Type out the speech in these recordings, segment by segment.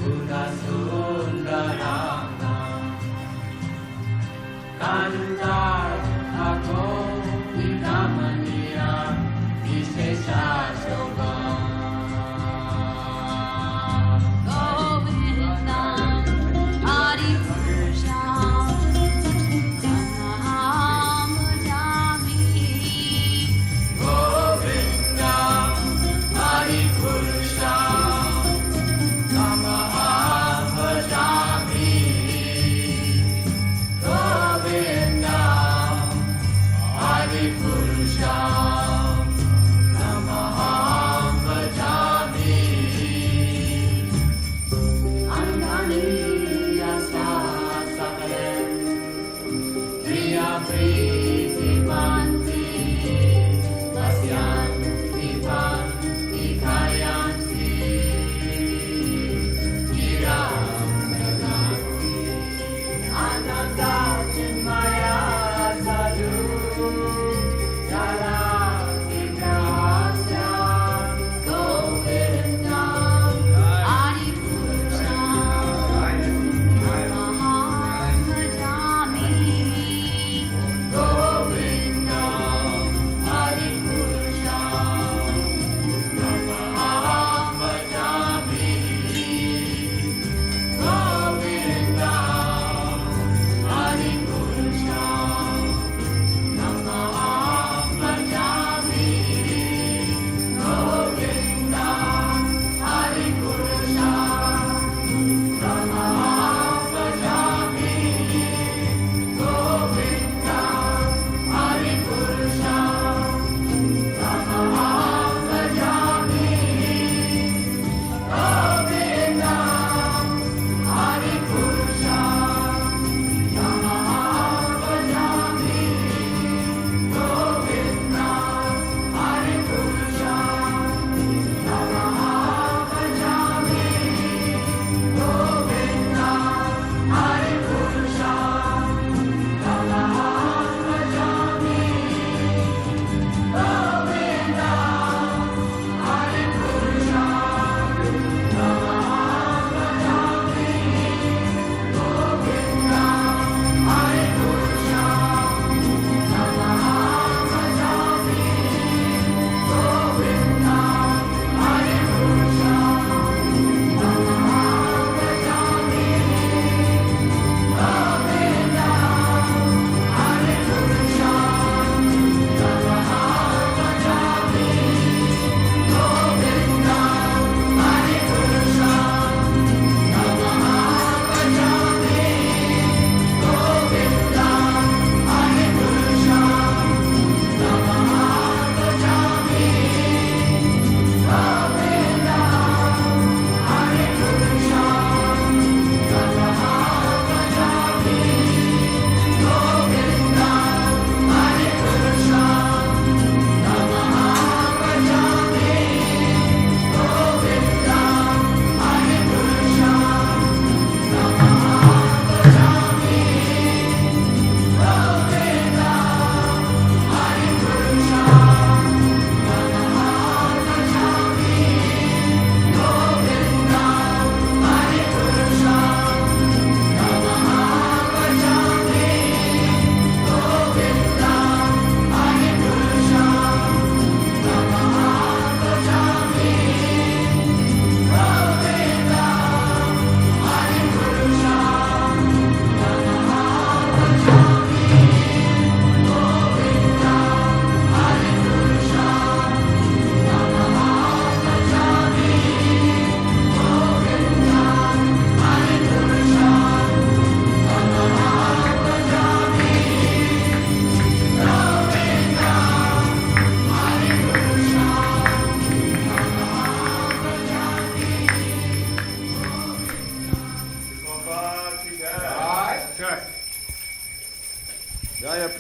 Buddha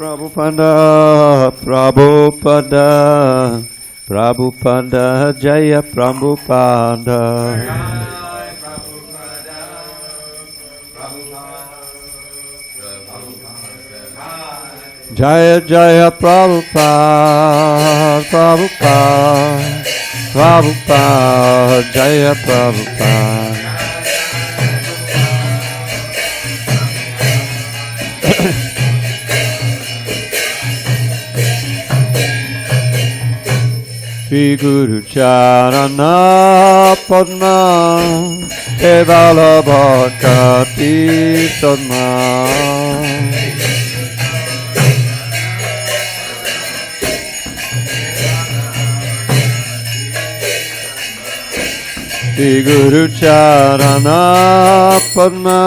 Prabhupada, Prabhupada, Prabhupada, Jaya Prabhupada. Jaya Jaya Prabhupada, Prabhupada, Prabhupada, Jaya Prabhupada. Shri Guru Charana Padma Kevala Bhakti Sadma. Shri Guru Charana Padma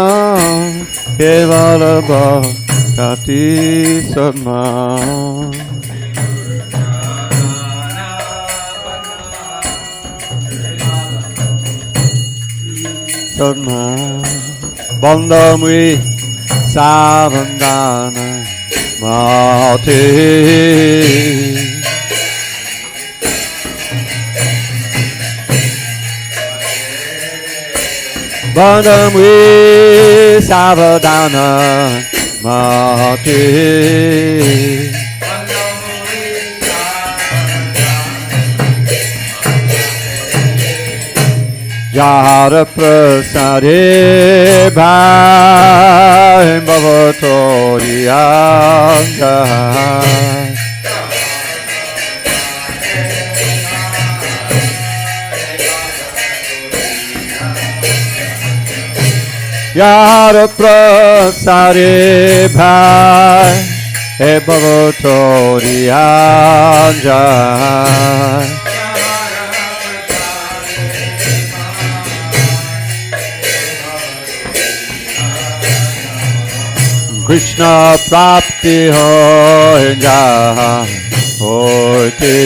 Kevala Bhakti Sadma. Sadma Bandamri Savandana Mati Bandamri Savandana Mati Jara prasare bhai bhavatoriyanga. Jara prasare bhai bhavatoriyanga. Krishna prapti hoy jaha hote.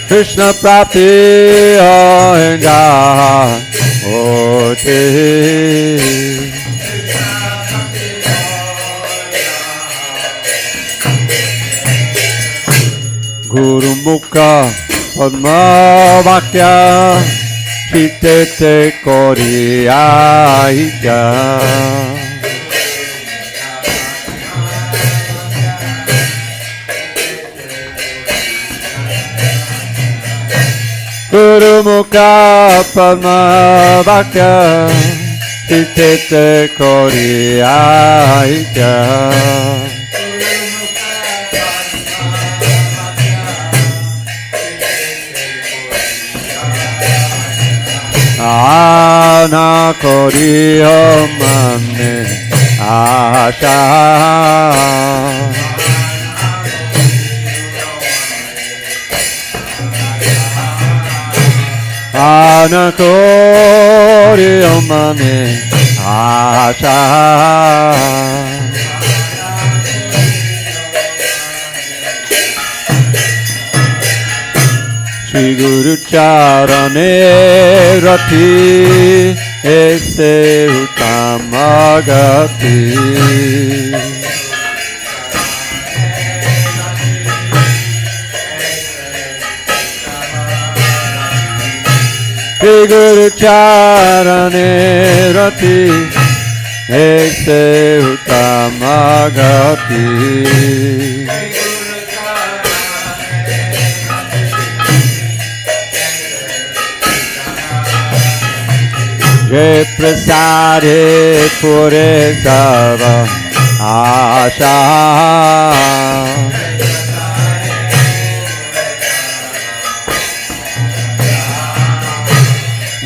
Krishna prapti hoy jaha hote. Gurumukha Padma Vakya Chitete Koriyahika. Gurumukha Padma Vakya Chitete Koriyahika. Ana koriyo mane asha. Ana koriyo mane asha. Shri Guru Charane Rati Ese Uttamagati. Shri Guru Charane Rati Ese Uttamagati. Jai prasade pure sava asha.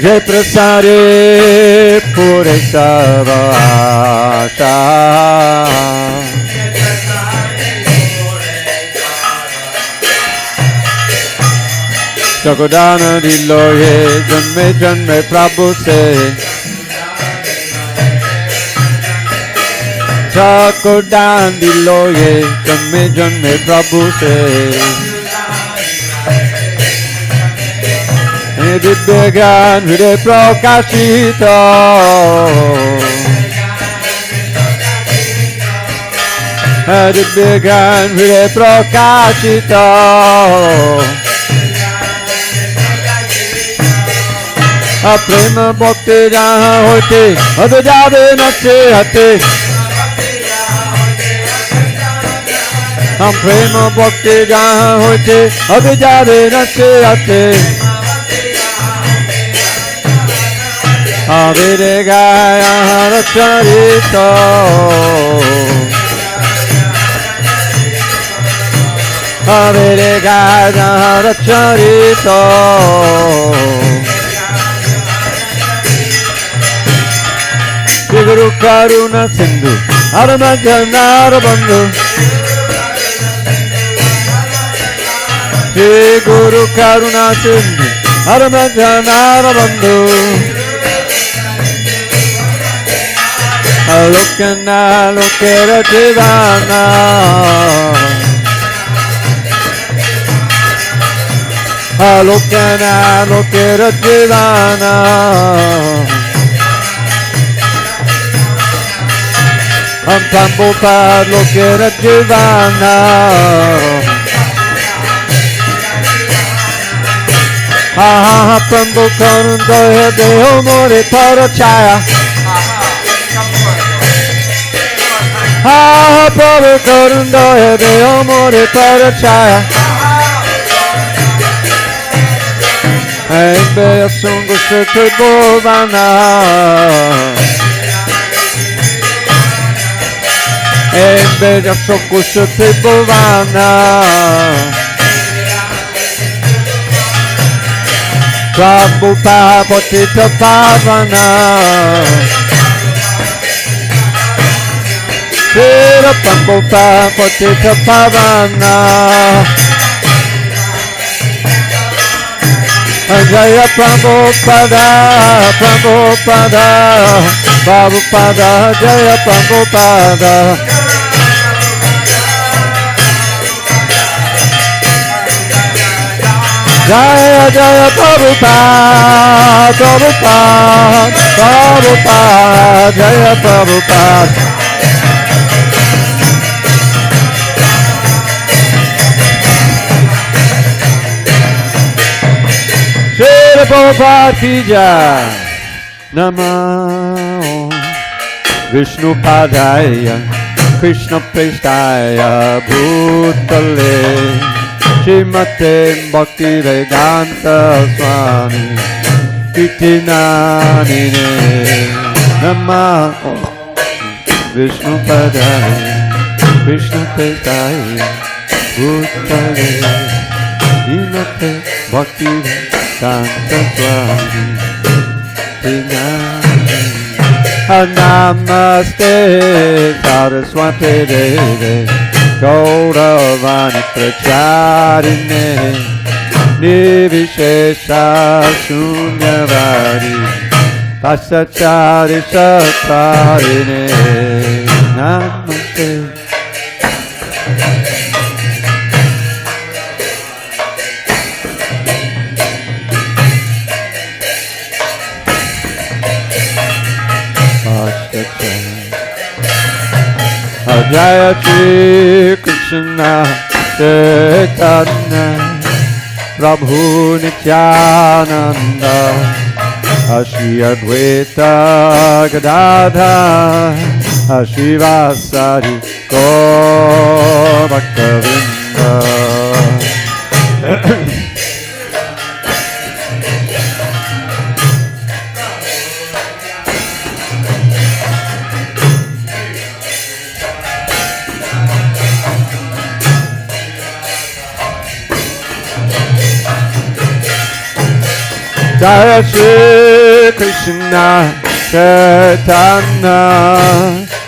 Jai prasade pure sava asha. Chakodana diloye janme janme Prabhu se. Chakodana diloye janme janme Prabhu se. Divyagan Hriday Prakashita Divyagan Hriday Prakashita Prema Bhakti Jaha Hote Adhyade Nache Hate Prema Bhakti Jaha Hote Adhyade Nache Hate Avire Gaya Haracharita Avire Gaya Haracharita Guru Karuna Sindhu Aramajana Bandhu Guru Karuna Sindhu Aramajana Bandhu Lokana Lokera Devana Lokana Lokera Devana Prabhupada Lokera Devana Prabhu Karunda Deho More Parachaya Prabhu Karunda Deho More Parachaya Embe Asungu Sute Bovana Embe Asungu Sute Bovana Prabhupada Patita Pavana Sira Prabhupada Patita Pavana Jaya Prabhupada Prabhupada Prabhupada Jaya Prabhupada Jaya Jaya Prabhupada Prabhupada Prabhupada Jaya Prabhupada Shri Prabhupada ki jai Namo Vishnu Padaya Krishna Prestaya Bhutale Shrimate Bhakti Vedanta Swami Iti Namine Namo Vishnu Padaya Krishna Prestaya Bhutale Shrimate Bhakti Vedanta Swami Iti Namine Namaste Saraswati Deve Gauravani Pracharine Nivishesha Shunyavadi Pasachari Satarine Namaste Jaya Shri Krishna Chaitanya Prabhu Nityananda Shri Advaita Gadadhar Shri Vasari Gaur Bhaktavinda Jaya Shri Krishna Chaitanya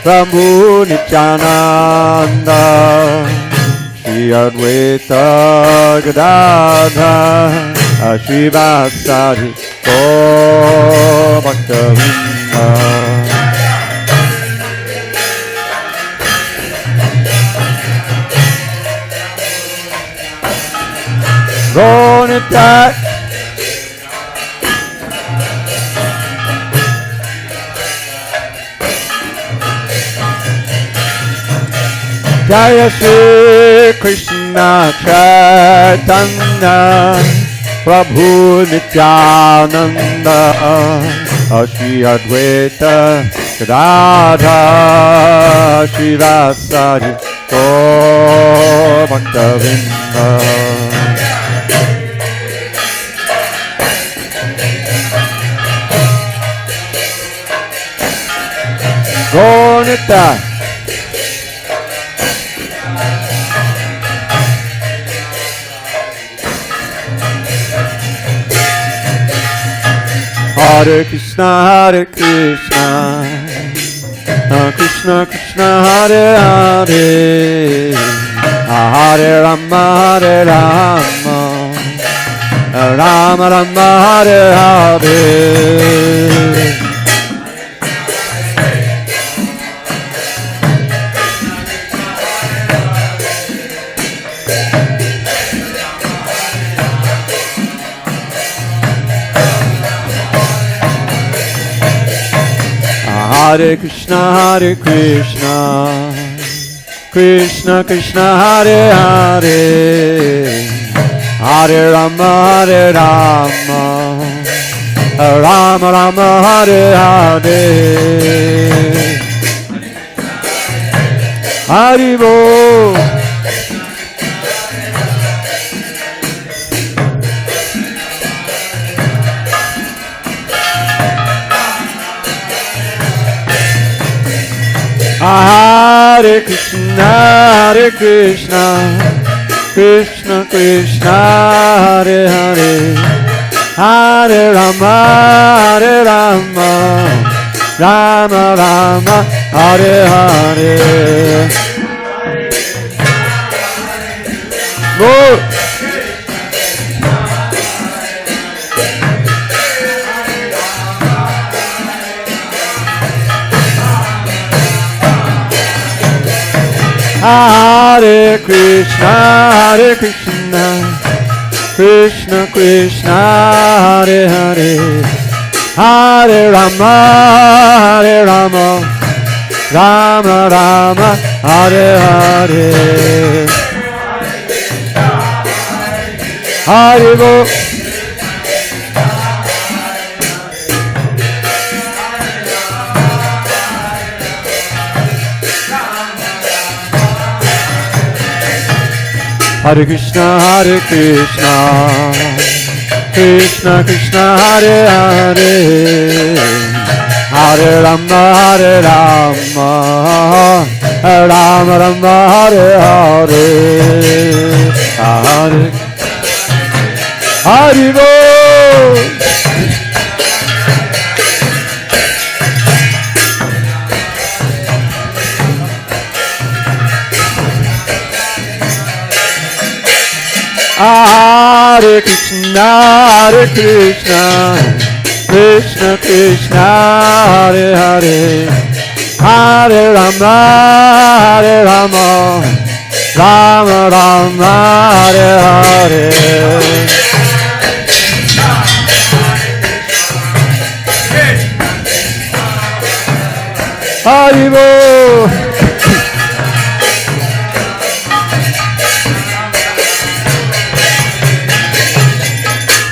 Prabhu Nityananda Shri Advaita Gadadhar Shri Vasari Gaur Bhaktavinda Ronita Jaya Shri Krishna Chaitanya Prabhu Nityananda Shri Advaita Gadadhar Shri Vasari Bhaktavinda Gornita Hare Krishna, Krishna Krishna, Hare Hare, Hare Rama, Rama Rama, Hare Hare. Hare Krishna, Krishna Krishna, Hare Hare, Hare Rama, Rama Rama, Hare Hare. Haribo. Hare Krishna, Krishna Krishna, Hare Hare, Hare Rama, Rama Rama, Hare Hare. More. Hare Krishna, Krishna Krishna, Hare Hare, Hare Rama, Rama Rama, Hare Hare. Haribo. Hare Krishna, Krishna Krishna, Hare Hare, Hare Rama, Rama Rama, Hare Hare. Hare Haribo. Hare Krishna, Krishna Krishna, Hare Hare, Hare Rama, Rama Rama, Hare Hare. Haribo.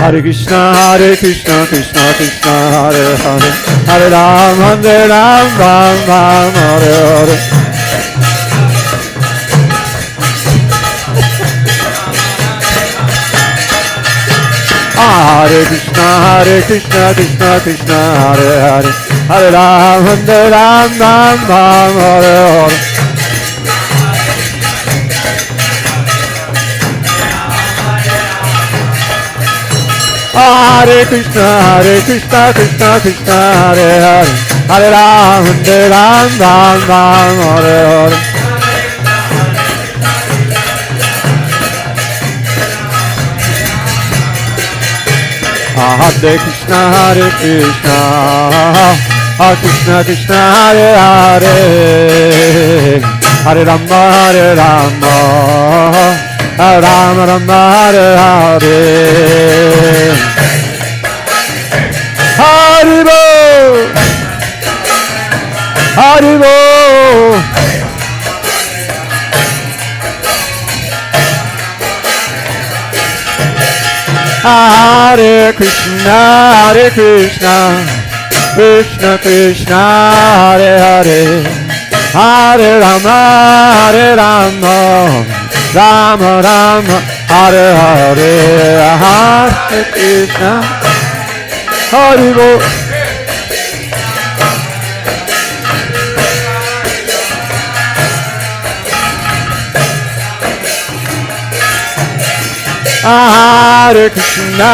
Hare Krishna, Krishna Krishna, Hare Hare, Hare Ram, Ram Ram, Hare Hare. Hare Krishna, Krishna Krishna, Hare Hare, Hare Ram, Ram Ram, Hare Hare. Hare Krishna, Krishna Krishna, Hare Hare, Hare Ram, Ram Ram, Hare Hare. Hare Krishna, Krishna Krishna, Hare Hare, Hare Rama, Rama Rama, Hare Hare. Haribo, Haribo. Hare Krishna, Krishna Krishna, Hare Hare, Hare Rama, Rama Rama, Hare Hare, Hare Krishna, Hare Bo. Hare Krishna,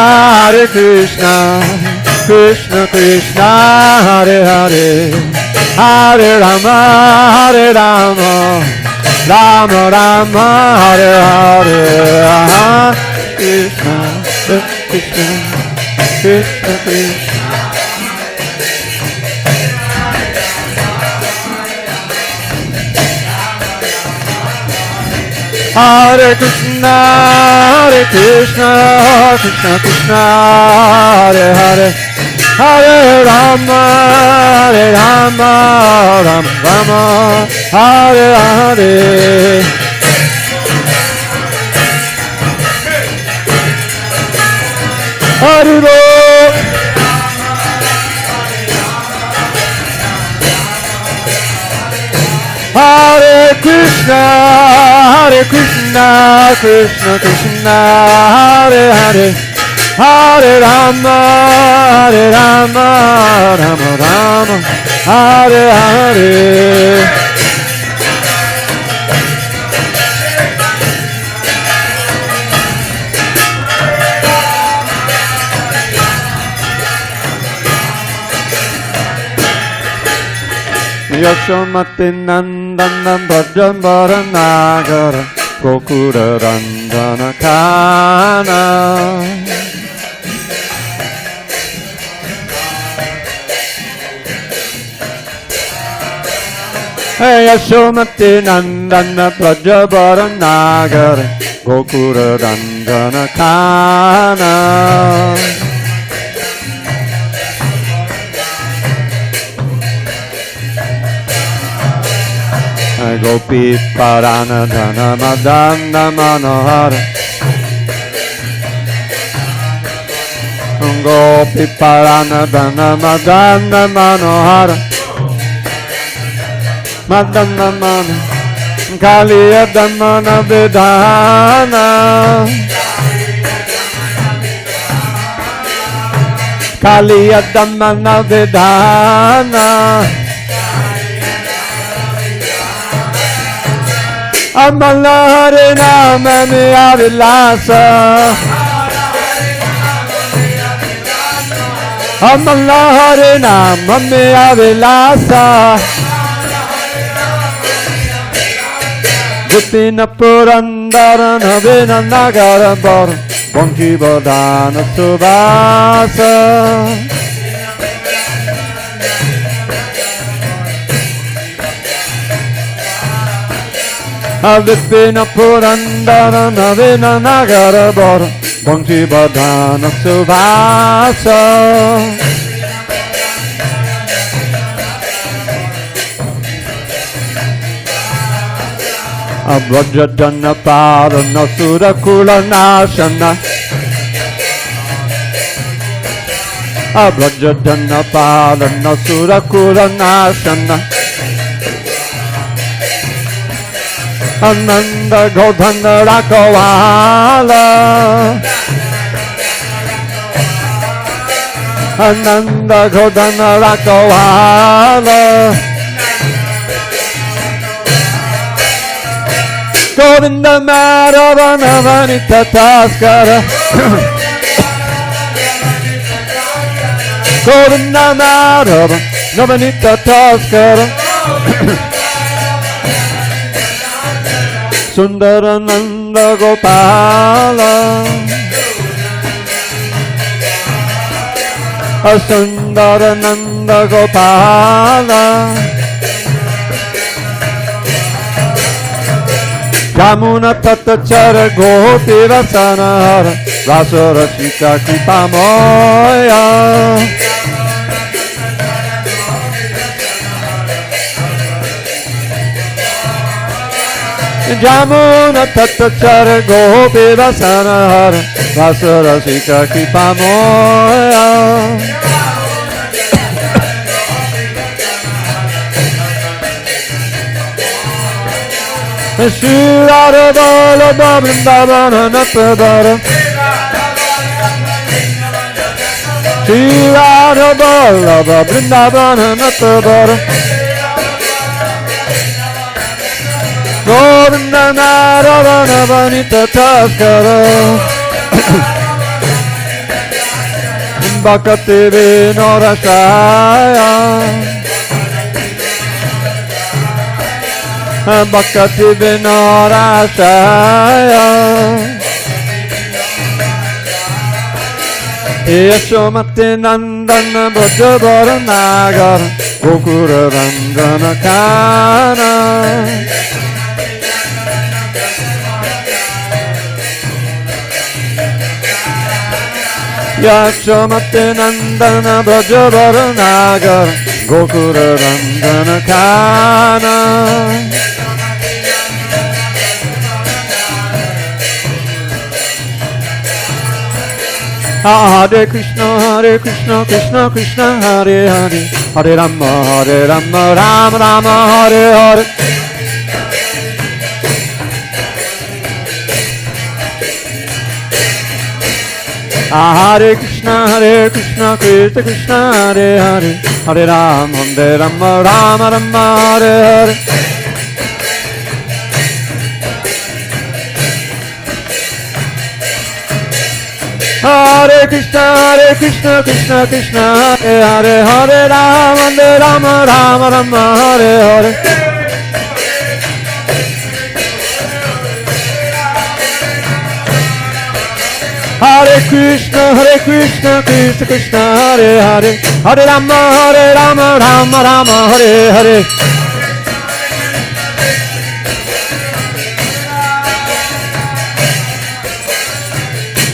Krishna Krishna, Hare Hare, Hare Rama, Rama Rama, Hare Hare, Hare Krishna, Krishna Krishna. Hare Krishna, Krishna Krishna, Hare Hare, Hare Rama, Rama Rama, Hare Hare. Hare Bo. Hare Krishna, Krishna Krishna, Hare Hare, Hare Rama, Rama Rama, Hare Hare. Yashomati Nandana Brajambara Nagara Gokura Randana Kana. Yashomati Nandana Brajambara Nagara Gokura Randana Kana. Gopi Paranadhana Madana Manohara, Gopi Paranadhana Madana Manohara, Madana Mana Kaliya Damana Vidhana, Kaliya Damana Vidhana. Amala Hare Nama Maya Vilasa, Amala Hare Nama Maya Vilasa, Vipina Purandara Navina Nagara Bor Bonki Bodhana Subhasa. Vipina Purandara Navina Nagara Bor Bonki Bodhana Subhasa. Abrajadana Parana Sura Kula Nashana, Abrajadana Parana Sura Kula Nashana, Ananda Godhana Rakavala, Ananda Godhana Rakavala, Govinda Madhava Navanita Taskara, Govinda Madhava Navanita Taskara, Sundarananda Gopala, Sundarananda Gopala, Yamuna Tatachara Gopi Vasanahara Rasa Rasika Kripamoya. Jamuna Tattachara Gopi Vasanahara Vasarasika Kripamoya Shirara Bala Babindavana Natadara Shirara Bala Babindavana Natadara Govinda Naravana Vanita Taskara Bhakti Vinorashaya Bhakti Vinorashaya Yashomati Nandana Brajavara Nagar Gokura Rangana Kana Yashomati Nandana Brajavara Nagar Gokura Rangana Kana Hare Krishna, Krishna Krishna, Hare Hare, Hare Rama, Rama Rama, Hare Hare. Hare Krishna, Krishna Krishna, Hare Hare, Hare Rama, Rama Rama, Hare Hare. Hare Krishna, Krishna Krishna, Hare Hare, Hare Rama, Rama Rama, Hare Hare. Hare Krishna, Krishna Krishna, Hare Hare, Hare Rama, Rama Rama, Hare Hare.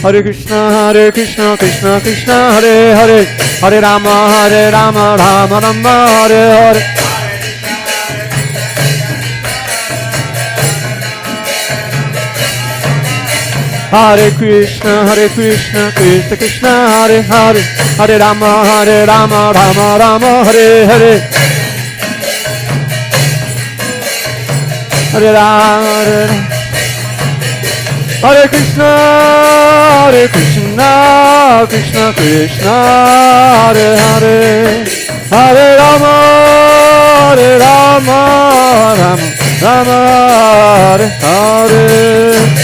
Hare Krishna, Krishna Krishna, Hare Hare, Hare Rama, Rama Rama, Hare Hare. Hare Krishna, Krishna Krishna, Hare Hare, Hare Rama, Rama Rama, Hare Hare. Hare Rama, Hare Krishna, Krishna Krishna, Hare Hare, Hare Rama, Rama Rama, Hare Hare.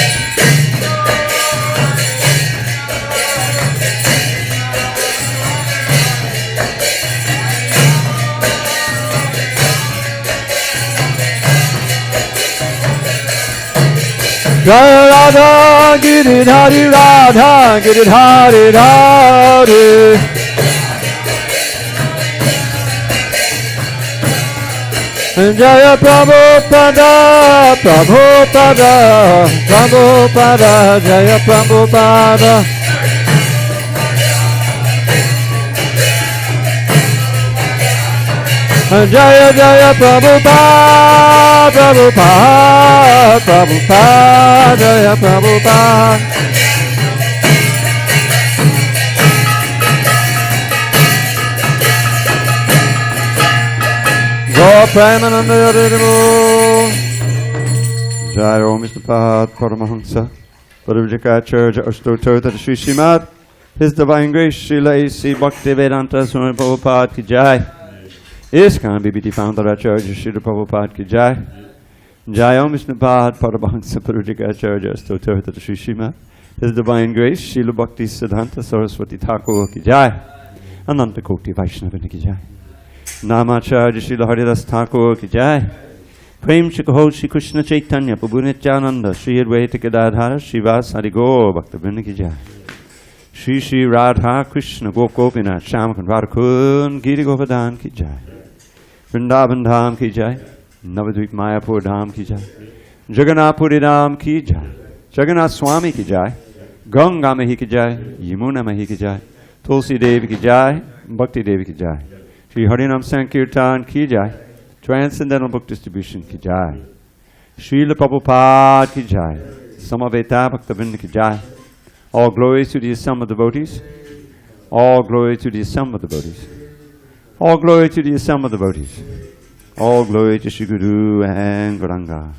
Jaya Radha Giridhari Radha Giridhari Radhe Jaya Prabhupada Prabhupada Prabhupada Jaya Prabhupada Jaya Jaya Prabhupada Prabhupada Prabhupada Jaya Prabhupada Gaur Premananda Yadidimo Jai Om Vishnupada Paramahansa Parivajikacharya Ashtotota Sri Srimad His Divine Grace Srila A.C. Bhaktivedanta Swami Prabhupada Ki Jai ISKCON BBT Founder Acharya Srila Prabhupada Ki Jai Jai Om Vishnupada Paramahansa Parivajikacharya Ashtotota Sri Srimad His Divine Grace Srila Bhakti Siddhanta Saraswati Thakur Ki Jai Ananta Koti Vaishnava Ki Jai Namacharya Srila Haridas Thakur Ki Jai Prem Shikho Shri Krishna Chaitanya Prabhu Nityananda Shri Advaita Gadadhara Srivas Hari Gaur Bhaktivinoda Ki Jai Shri Shri Radha Krishna Gopinath Shyamakund Radhakund Giri Govardhan Ki Jai Vrindavan Dham Ki Jai Navadvip Mayapur Dham Ki Jai Jagannath Puri Dham Ki Jai Jagannath Swami Ki Jai Ganga Mahi Ki Jai Yamuna Mahi Ki Jai Tulsi Devi Ki Jai Bhakti Devi Ki Jai Shri Harinam Sankirtan Ki Jai Transcendental Book Distribution Ki Jai Srila Prabhupada ki jai. Samaveta Bhaktavinda ki jai. All glory to the Assam devotees. All glory to the Assam devotees. All glory to the Assam devotees. All glory to Shri Guru and Gauranga.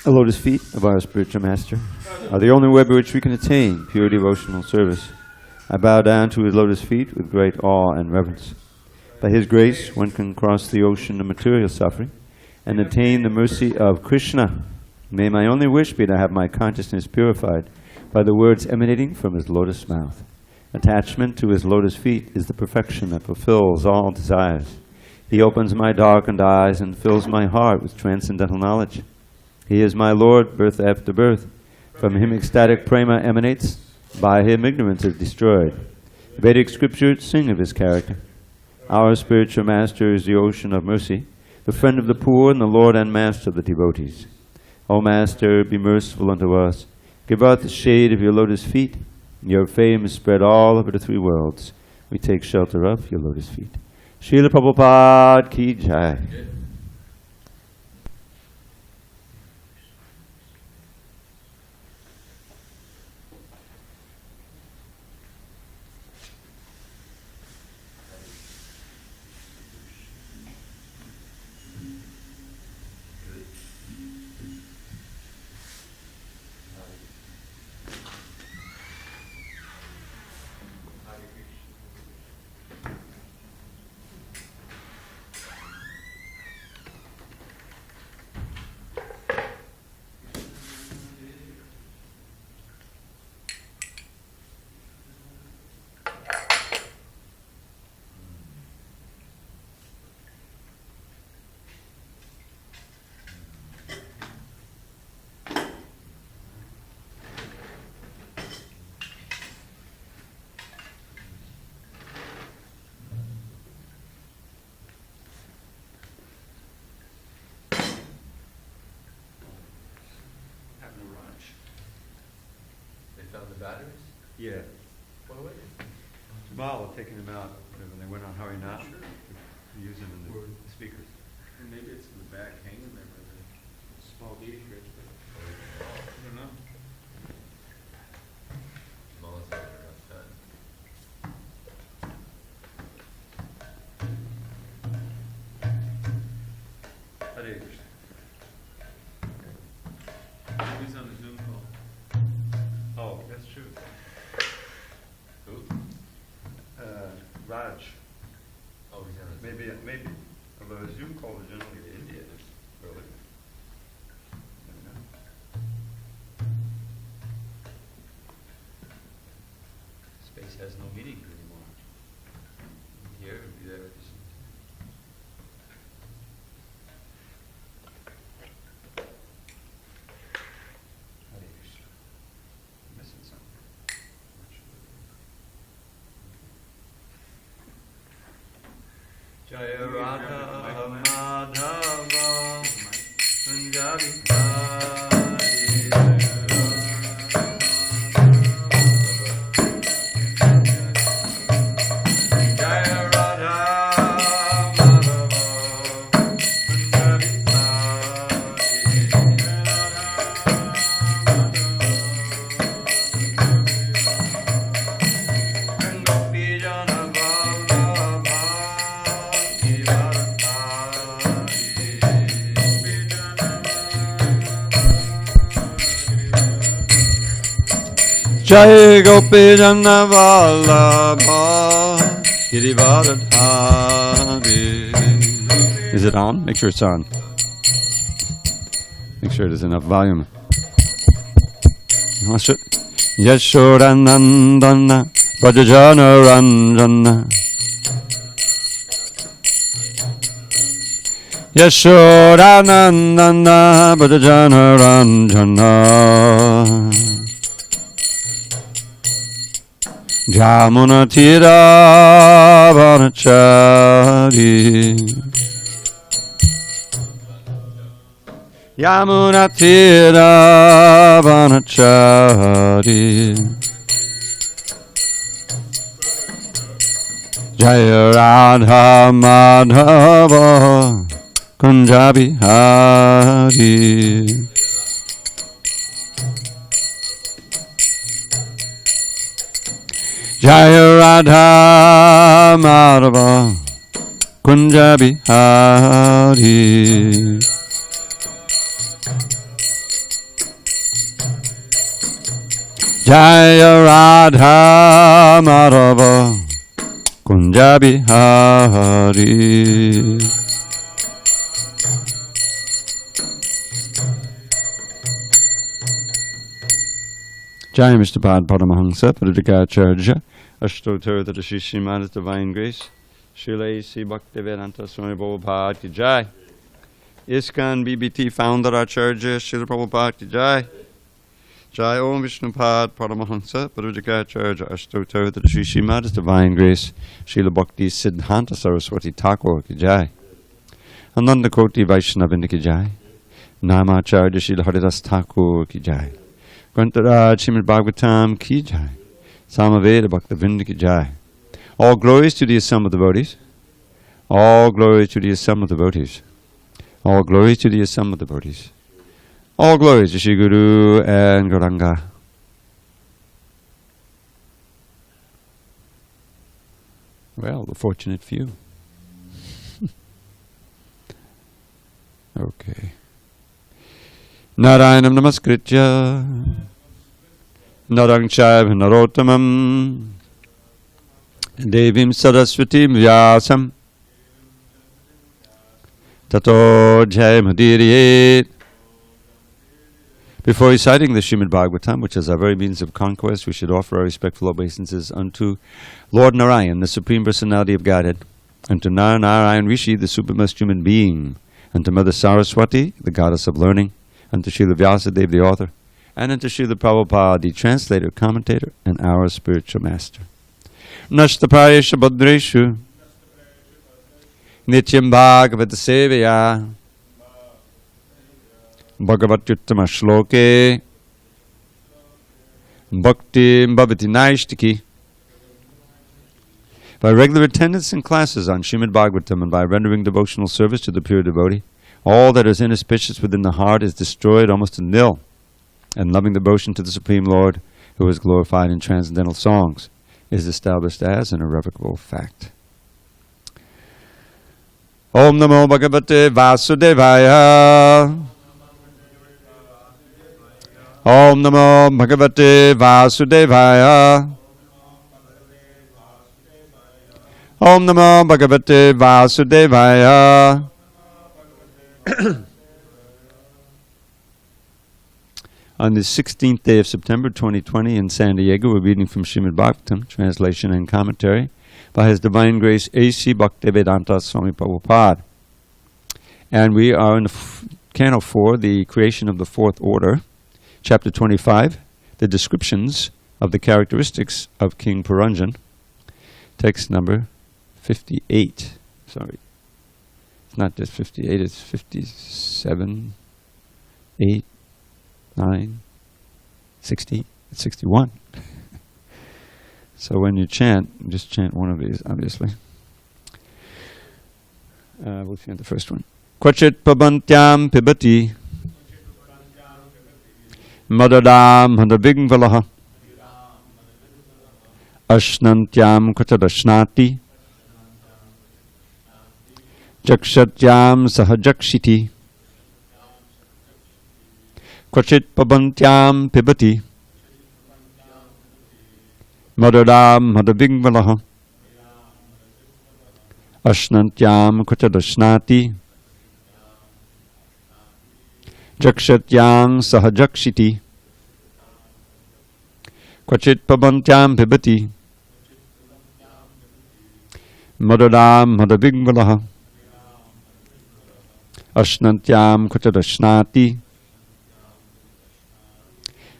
The lotus feet of our spiritual master are the only way by which we can attain pure devotional service. I bow down to his lotus feet with great awe and reverence. By his grace, one can cross the ocean of material suffering and attain the mercy of Krishna. May my only wish be to have my consciousness purified by the words emanating from his lotus mouth. Attachment to his lotus feet is the perfection that fulfills all desires. He opens my darkened eyes and fills my heart with transcendental knowledge. He is my Lord, birth after birth. From him ecstatic prema emanates. By him ignorance is destroyed. Vedic scriptures sing of his character. Our spiritual master is the ocean of mercy, the friend of the poor and the Lord and master of the devotees. O Master, be merciful unto us. Give us the shade of your lotus feet. Your fame is spread all over the three worlds. We take shelter of your lotus feet. Srila Prabhupada ki jai. Batteries? Yeah. What away? Jamal had taken them out when they went on Hari Nath. Sure. Use them in the speakers. And maybe it's in the back hanging there by the small beading bridge, but I don't know. Smallest I've ever done. Hare Krishna. He's on the Zoom call. Oh, that's true. Who? Raj. Oh, he's on the Zoom. Maybe. Although a Zoom call is generally to India this early. Never know. Space has no meaning anymore. Here, be there. Hare Krishna. I'm missing something. Jaya Radha Madhava Punjabi Jaya Radha Madhava Punjabi Gopi Jana Vallabha Jai Gopi Jana Vallabha Girivardhari. Is it on? Make sure it's on. Make sure there's enough volume. Yashodanandana Brajajana Ranjana Yashodanandana Brajajana Ranjana Jamuna Tira Vanachari Yamuna Tira Vanachari Jaya Radha Madhava Kunjabihari. Jaya Radha Madhava Kunjabihari. Jaya Radha Madhava Kunjabihari. Jai Mr. Pad Paramahansa Padadikacharya Ashtotar Tata Shri Srimad Divine Grace Srila A.C. Bhaktivedanta Swami Prabhupada Ki Jai. ISKCON BBT Founder Acharya Srila Prabhupada Ki Jai. Jai Om Vishnupad Paramahansa Padadikacharya Ashtotar Tata Shri Srimad Divine Grace Srila Bhakti Siddhanta Saraswati Thakur Ki Jai. Ananda Koti Vaishnavinda Ki Jai. Namacharya Srila Haridas Thakur Ki Jai. Grantaraj Srimad Bhagavatam Ki Jai. Samaveda Bhaktavinda Ki Jai. All glories to the assembled devotees. All glories to the assembled devotees. All glories to the assembled devotees. All glories to Shri Guru and Gauranga. Well, the fortunate few. Okay. Narayanam Namaskritya Narang Chaiv Narottamam Devim Saraswatim Vyasam Tato Jayamudiriye. Before reciting the Srimad Bhagavatam, which is our very means of conquest, we should offer our respectful obeisances unto Lord Narayan, the Supreme Personality of Godhead, and to Narayan Rishi, the supremest human being, and to Mother Saraswati, the goddess of learning, and to Srila Vyasadeva, the author, and unto Srila Prabhupada, the translator, commentator, and our spiritual master. Nashtapayesha Bhadreshu Nityam Bhagavad Sevaya Bhagavatyuttama Shloke Bhakti Bhavati Naishtiki. By regular attendance in classes on Srimad Bhagavatam and by rendering devotional service to the pure devotee, all that is inauspicious within the heart is destroyed almost to nil, and loving devotion to the Supreme Lord, who is glorified in transcendental songs, is established as an irrevocable fact. Om Namo Bhagavate Vasudevaya. Om Namo Bhagavate Vasudevaya. Om Namo Bhagavate Vasudevaya. On the 16th day of September 2020 in SanDiego, we're reading from Srimad Bhagavatam, translation and commentary by His Divine Grace A.C. Bhaktivedanta Swami Prabhupada. And we are in Canto 4, the creation of the fourth order, Chapter 25, the descriptions of the characteristics of King Puranjan, text number 58. Sorry. It's not just 58, it's 57, 8, 9, 60, it's 61. So when you chant, just chant one of these, obviously. We'll chant the first one. Kvachit pabantyam pibati madadam hadavingvalaha ashnantyam kvachadashnati jakshatyam sahajakshiti. Kvachit pabantyam pibati madadam hadavingvalaha ashnantyam kvachadashnati jakshatyam sahajakshiti. Kvachit pabantyam pibati madadam hadavingvalaha ashnantyam kvachadashnati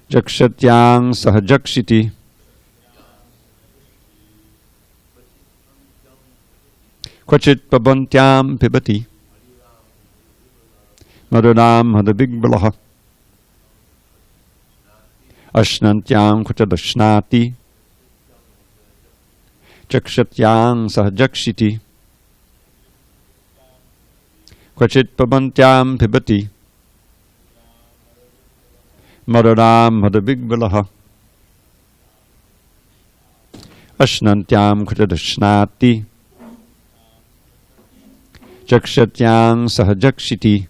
jakshatyam sahajakshiti. Kvachit pabantyam pibati madadam hadavingvalaha ashnantyam kvachadashnati jakshatyam sahajakshiti. Kvachit pabantyam pibati Madaram madavigvalaha Ashnantyam kritadashnati Jakshatyang sahajakshiti.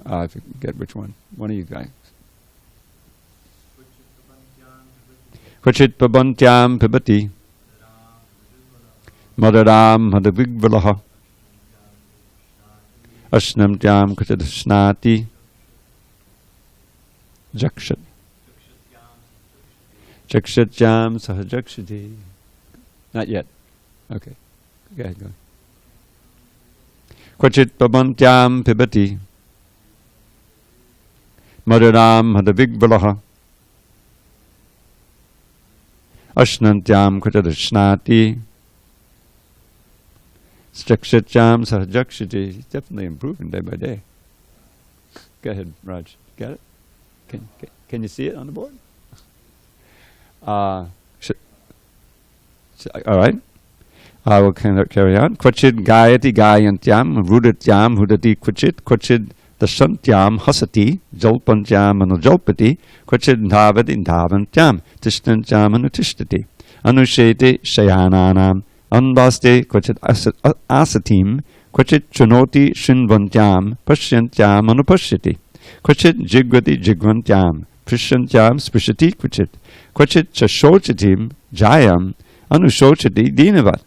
I forget which one. One of you guys. Kvachit pabantyam pibati Madaram madavigvalaha Ashnantyam kritadashnati Jakshatyam sahajakshiti. Not yet. Okay. Go ahead, go. Kvachit pabantyam pibati Madaram hadavigvalaha Ashnantyam kritadashnati Jakshatyam sahajakshiti. Definitely improving day by day. Go ahead, Raj. Got it? Can you see it on the board? All right. I will carry on. Kvachid gayati gayantyam rudatyam hudati kvachid dashantyam hasati jalpantyam anujalpati kvachid dhavati dhavantyam tishtantyam anutishtati anushete shayananam anvaste kvachid asatim kvachid chunoti shinvantyam pashyantyam anupashyati kvachid jigvati jigvantyam prishantyam sprishati kvachid chashochatim jayam anushochati dinavat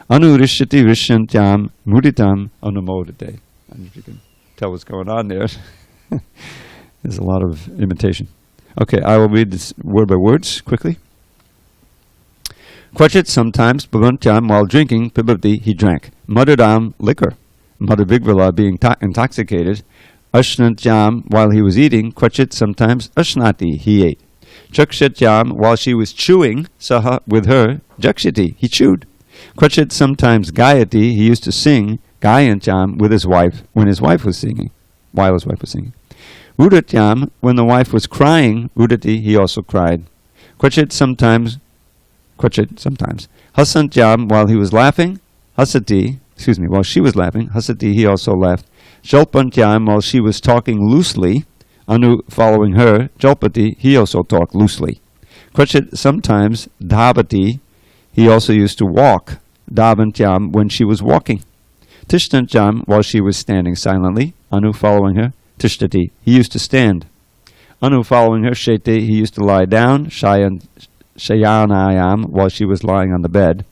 Anurishati Rishyantyam Muditam Anumodate. And if you can tell what's going on there, there's a lot of imitation. Okay, I will read this word by words quickly. Kvachit sometimes, Bhavantyam, while drinking, Pibhavati, he drank. Madhudam, liquor. Madhavigvala, being intoxicated. Ashnantyam, while he was eating. Kvachit sometimes, Ashnati, he ate. Chakshatyam, while she was chewing, Saha, with her, Jakshiti, he chewed. Kvachit sometimes Gayati, he used to sing Gayantyam with his wife when his wife was singing, while his wife was singing. Udatyam, when the wife was crying, Udati, he also cried. Kvachit sometimes. Hasantyam, while he was laughing, while she was laughing, Hasati, he also laughed. Jalpantyam, while she was talking loosely, Anu, following her, Jalpati, he also talked loosely. Kvachit sometimes Dhavati, he also used to walk, Dhavantyam, when she was walking. Tishtantyam, while she was standing silently. Anu, following her. Tishtati, he used to stand. Anu, following her. Shete, he used to lie down. Shayanayam, while she was lying on the bed.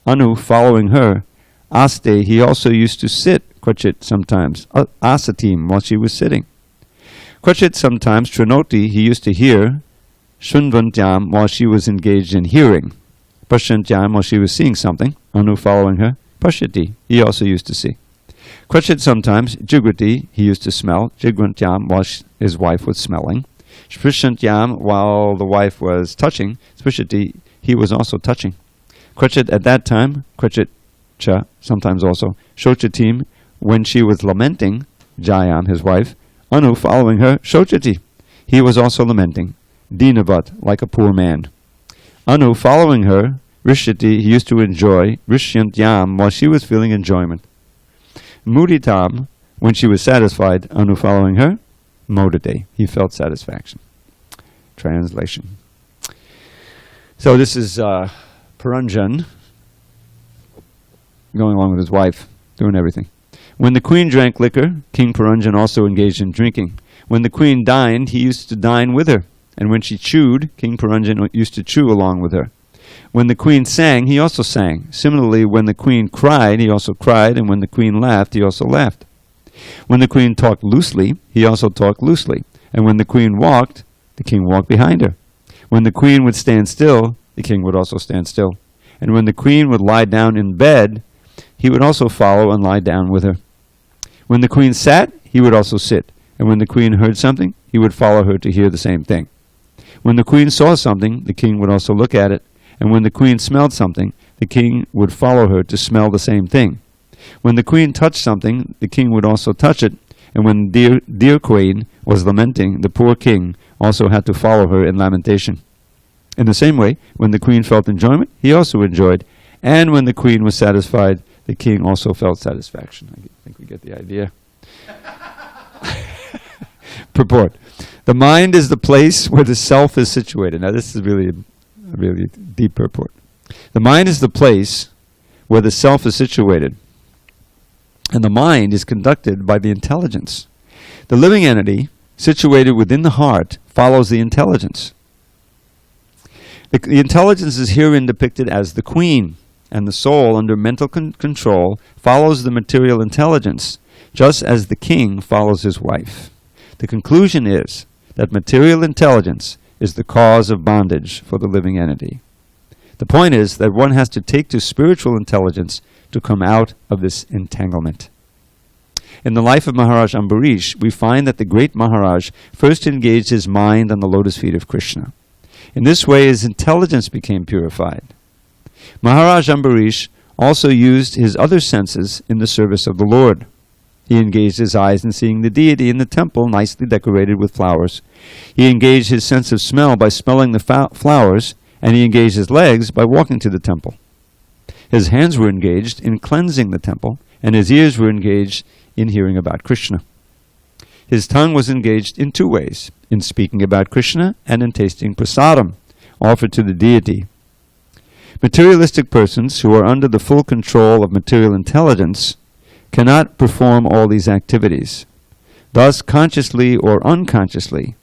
Anu, following her. Aste, he also used to sit. Kvachit, sometimes. Asatim, while she was sitting. Kvachit, sometimes. Trinoti, he used to hear. Shunvantyam, while she was engaged in hearing. Pashyantyam, while she was seeing something. Anu, following her. Pashyati, he also used to see. Kvachit sometimes. Jigvati, he used to smell. Jigvantyam, while his wife was smelling. Sprishantyam, while the wife was touching. Sprishati, he was also touching. Kvachit at that time. Kvachit cha, sometimes also. Shochatim, when she was lamenting. Jayam, his wife. Anu, following her. Shochati, he was also lamenting. Dinavat, like a poor man. Anu, following her, Rishyati, he used to enjoy, Rishyantyam, while she was feeling enjoyment. Muditam, when she was satisfied, Anu, following her, Modate, he felt satisfaction. Translation. So this is Puranjan, going along with his wife, doing everything. When the queen drank liquor, King Puranjan also engaged in drinking. When the queen dined, he used to dine with her. And when she chewed, King Puranjan used to chew along with her. When the queen sang, he also sang. Similarly, when the queen cried, he also cried, and when the queen laughed, he also laughed. When the queen talked loosely, he also talked loosely. And when the queen walked, the king walked behind her. When the queen would stand still, the king would also stand still. And when the queen would lie down in bed, he would also follow and lie down with her. When the queen sat, he would also sit. And when the queen heard something, he would follow her to hear the same thing. When the queen saw something, the king would also look at it. And when the queen smelled something, the king would follow her to smell the same thing. When the queen touched something, the king would also touch it. And when dear queen was lamenting, the poor king also had to follow her in lamentation. In the same way, when the queen felt enjoyment, he also enjoyed. And when the queen was satisfied, the king also felt satisfaction. I think we get the idea. Purport. The mind is the place where the self is situated. Now this is really a really deep purport. The mind is the place where the self is situated. And the mind is conducted by the intelligence. The living entity, situated within the heart, follows the intelligence. The intelligence is herein depicted as the queen, and the soul, under mental control, follows the material intelligence, just as the king follows his wife. The conclusion is that material intelligence is the cause of bondage for the living entity. The point is that one has to take to spiritual intelligence to come out of this entanglement. In the life of Maharaj Ambarish, we find that the great Maharaj first engaged his mind on the lotus feet of Krishna. In this way, his intelligence became purified. Maharaj Ambarish also used his other senses in the service of the Lord. He engaged his eyes in seeing the deity in the temple, nicely decorated with flowers. He engaged his sense of smell by smelling the flowers, and he engaged his legs by walking to the temple. His hands were engaged in cleansing the temple, and his ears were engaged in hearing about Krishna. His tongue was engaged in two ways, in speaking about Krishna and in tasting prasadam, offered to the deity. Materialistic persons who are under the full control of material intelligence cannot perform all these activities. Thus, consciously or unconsciously,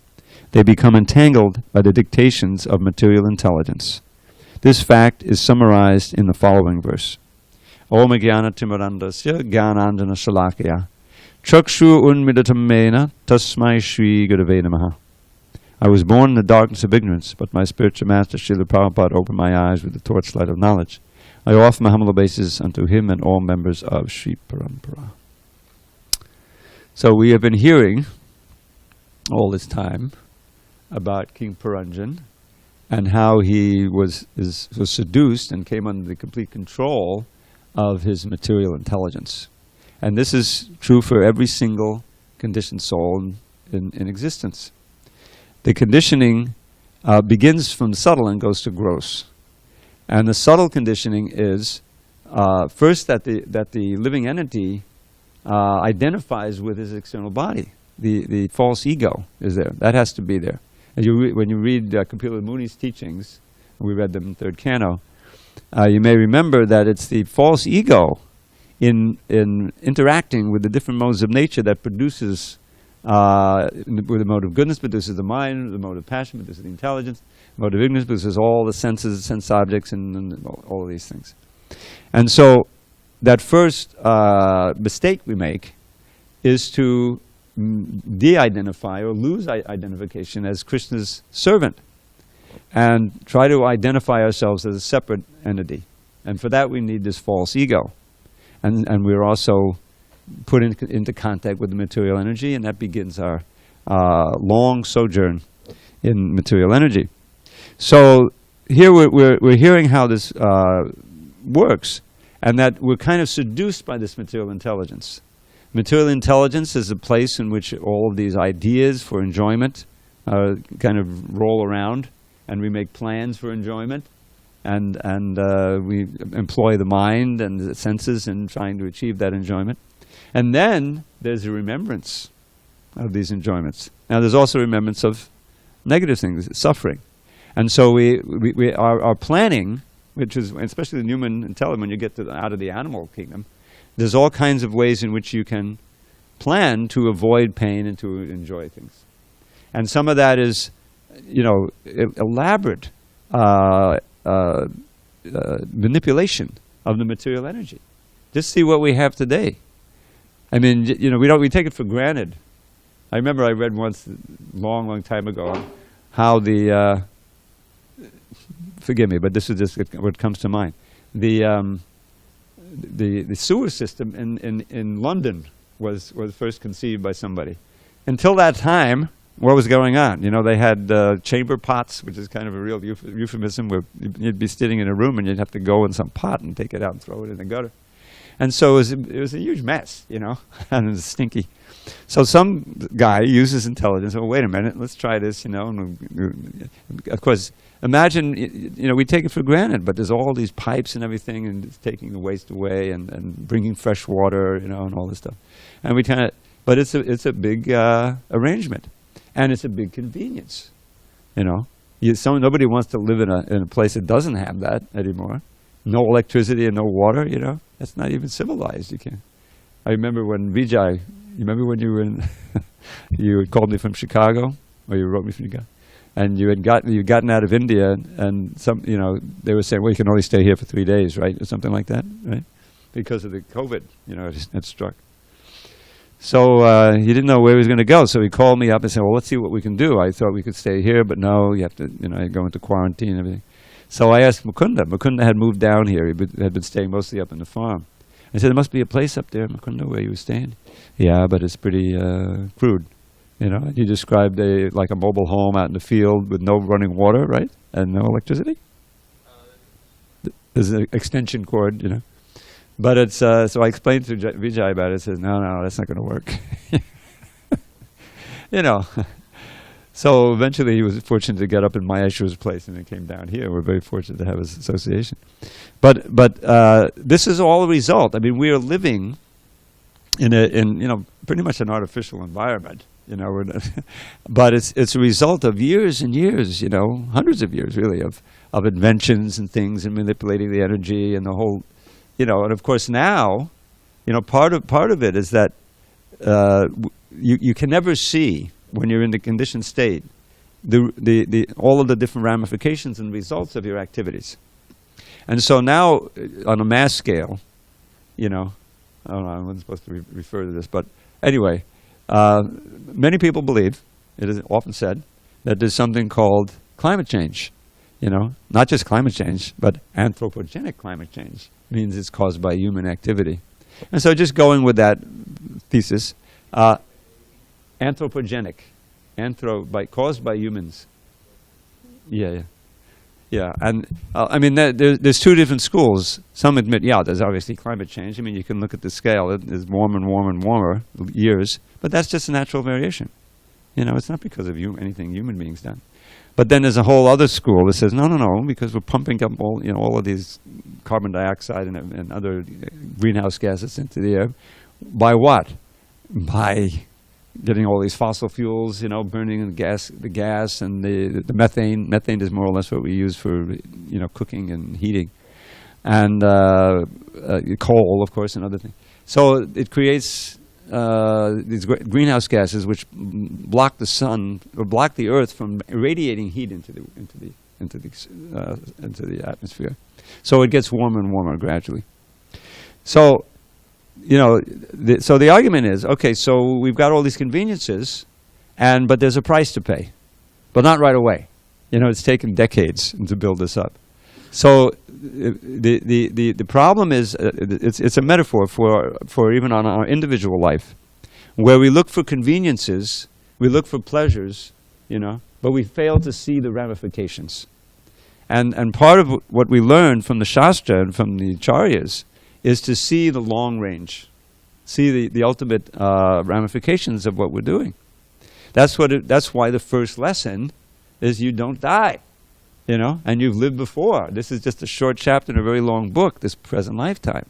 they become entangled by the dictations of material intelligence. This fact is summarized in the following verse. Om jnana timirandasya jnananjana shalakya chakshu unmidatam mena tasmai shri gurave namaha. I was born in the darkness of ignorance, but my spiritual master Srila Prabhupada opened my eyes with the torchlight of knowledge. I offer my humble obeisance unto him and all members of Sri Parampara. So we have been hearing all this time about King Puranjan and how he was seduced and came under the complete control of his material intelligence. And this is true for every single conditioned soul in existence. The conditioning begins from subtle and goes to gross. And the subtle conditioning is first that the living entity identifies with his external body. The false ego is there. That has to be there. And when you read Kapila Muni's teachings, we read them in third canto, you may remember that it's the false ego in interacting with the different modes of nature that produces, with the mode of goodness produces the mind, the mode of passion produces the intelligence, the mode of ignorance produces all the senses, sense objects, and all of these things. And so that first mistake we make is to de-identify or lose identification as Krishna's servant and try to identify ourselves as a separate entity. And for that we need this false ego. And we're also put into contact with the material energy, and that begins our long sojourn in material energy. So here we're hearing how this works, and that we're kind of seduced by this material intelligence. Material intelligence is a place in which all of these ideas for enjoyment kind of roll around, and we make plans for enjoyment, and we employ the mind and the senses in trying to achieve that enjoyment. And then there's a remembrance of these enjoyments. Now there's also remembrance of negative things, suffering. And so we our planning, which is, especially in human intelligence, when you get out of the animal kingdom, there's all kinds of ways in which you can plan to avoid pain and to enjoy things. And some of that is, elaborate manipulation of the material energy. Just see what we have today. I mean, we take it for granted. I remember I read once, long time ago, how forgive me, but this is just what comes to mind. The sewer system in London was first conceived by somebody. Until that time, what was going on? They had chamber pots, which is kind of a real euphemism, where you'd be sitting in a room and you'd have to go in some pot and take it out and throw it in the gutter. And so it was a huge mess, and it was stinky. So some guy uses intelligence. Oh, wait a minute, let's try this, And of course, imagine, we take it for granted, but there's all these pipes and everything, and it's taking the waste away and bringing fresh water, and all this stuff. And but it's a big arrangement, and it's a big convenience, Nobody wants to live in a place that doesn't have that anymore. No electricity and no water, That's not even civilized. You can't. I remember when Vijay, you remember when you were you had called me from Chicago, or you wrote me from Chicago, and you'd gotten out of India, and they were saying, well, you can only stay here for 3 days, right, or something like that, right, because of the COVID, it struck. So he didn't know where he was going to go, so he called me up and said, well, let's see what we can do. I thought we could stay here, but no, you have to, go into quarantine and everything. So I asked Mukunda. Mukunda had moved down here. He had been staying mostly up in the farm. I said, there must be a place up there, Mukunda, where you were staying. Yeah, but it's pretty crude. He described like a mobile home out in the field with no running water, right? And no electricity. There's an extension cord, But it's, so I explained to Vijay about it. He says, no, that's not going to work. So eventually he was fortunate to get up in Maheshwar's place, and he came down here. We're very fortunate to have his association. But this is all a result. I mean, we are living in pretty much an artificial environment. But it's a result of years and years, hundreds of years really of inventions and things, and manipulating the energy and the whole, and of course now, part of it is that you can never see, when you're in the conditioned state, the all of the different ramifications and results of your activities. And so now, on a mass scale, I don't know, I wasn't supposed to refer to this, but anyway, many people believe, it is often said, that there's something called climate change. Not just climate change, but anthropogenic climate change. Means it's caused by human activity. And so just going with that thesis, anthropogenic, caused by humans. Yeah. And I mean, there's two different schools. Some admit, there's obviously climate change. I mean, you can look at the scale. It is warmer and warmer and warmer years, but that's just a natural variation. It's not because of anything human beings done. But then there's a whole other school that says, no, because we're pumping up all of these carbon dioxide and other greenhouse gases into the air. By what? By getting all these fossil fuels, burning the gas and the methane. Methane is more or less what we use for, cooking and heating. And coal, of course, and other things. So it creates these greenhouse gases which block the sun or block the earth from irradiating heat into the atmosphere. So it gets warmer and warmer gradually. So so the argument is, okay, so we've got all these conveniences, but there's a price to pay, but not right away. It's taken decades to build this up. So the problem is, it's a metaphor for even on our individual life, where we look for conveniences, we look for pleasures, but we fail to see the ramifications. And part of what we learn from the Shastra and from the Acharyas is to see the long range, see the ultimate ramifications of what we're doing. That's why the first lesson is you don't die. And you've lived before. This is just a short chapter in a very long book, this present lifetime.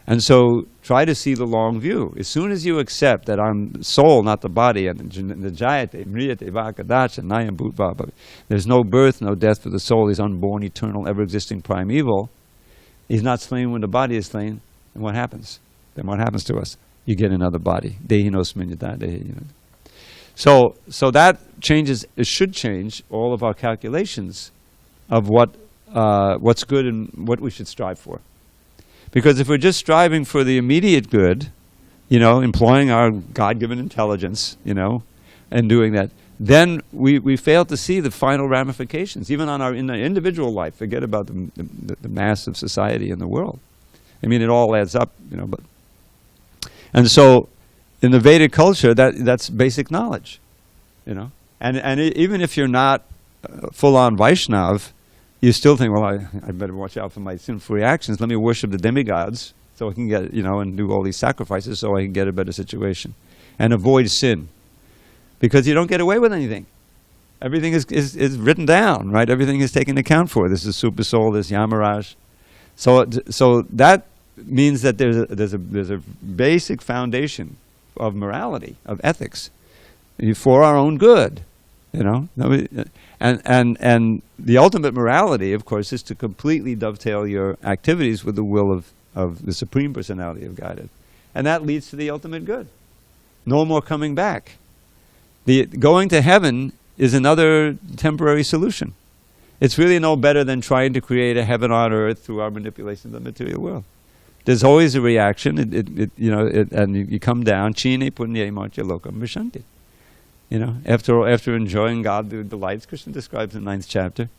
And so try to see the long view. As soon as you accept that I'm soul, not the body, and jayate, mriyate, vakadacha, nayam bhutva, there's no birth, no death for the soul, he's unborn, eternal, ever-existing primeval. He's not slain when the body is slain. And what happens? Then what happens to us? You get another body. Dehinosminyata, dehi. So that changes, it should change all of our calculations of what's good and what we should strive for. Because if we're just striving for the immediate good, employing our God-given intelligence, and doing that, then we fail to see the final ramifications, even in our individual life. Forget about the mass of society and the world. I mean, it all adds up, but. And so, in the Vedic culture, that's basic knowledge, And even if you're not full-on Vaishnav, you still think, well, I better watch out for my sinful reactions. Let me worship the demigods so I can get, and do all these sacrifices so I can get a better situation. and avoid sin. Because you don't get away with anything. Everything is written down, right? Everything is taken account for. This is Super Soul, this Yamaraj. So that means that there's a basic foundation of morality, of ethics, for our own good, you know. And the ultimate morality, of course, is to completely dovetail your activities with the will of the Supreme Personality of Godhead. And that leads to the ultimate good. No more coming back. The going to heaven is another temporary solution. It's really no better than trying to create a heaven on earth through our manipulation of the material world. There's always a reaction, and you come down. Chine punye marcha lokam vishanti. You know, after enjoying God the delights, Krishna describes in the 9th chapter.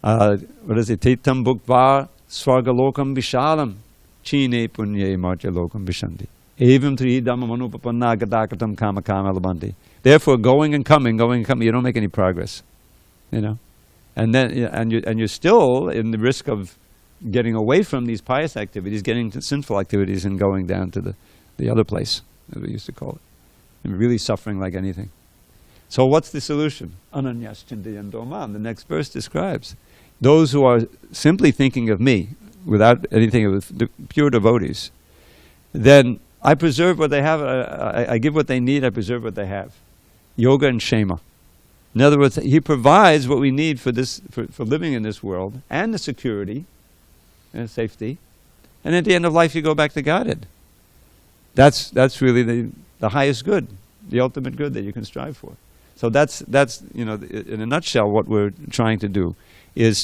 What is it? Tetam bhukva swargalokam vishalam chine punye marcha lokam vishanti. Evam tridam manupapanna gadakatam kama kama labanti. Therefore, going and coming, you don't make any progress. You know, and then you're still in the risk of getting away from these pious activities, getting to sinful activities, and going down to the other place, as we used to call it, and really suffering like anything. So what's the solution? Ananyas chintayanto mam. The next verse describes those who are simply thinking of me, without anything of the pure devotees. Then I preserve what they have. I give what they need. I preserve what they have. Yoga and Shema. In other words, he provides what we need for this, for living in this world, and the security and safety. And at the end of life, you go back to Godhead. That's really the highest good, the ultimate good that you can strive for. So that's in a nutshell what we're trying to do, is to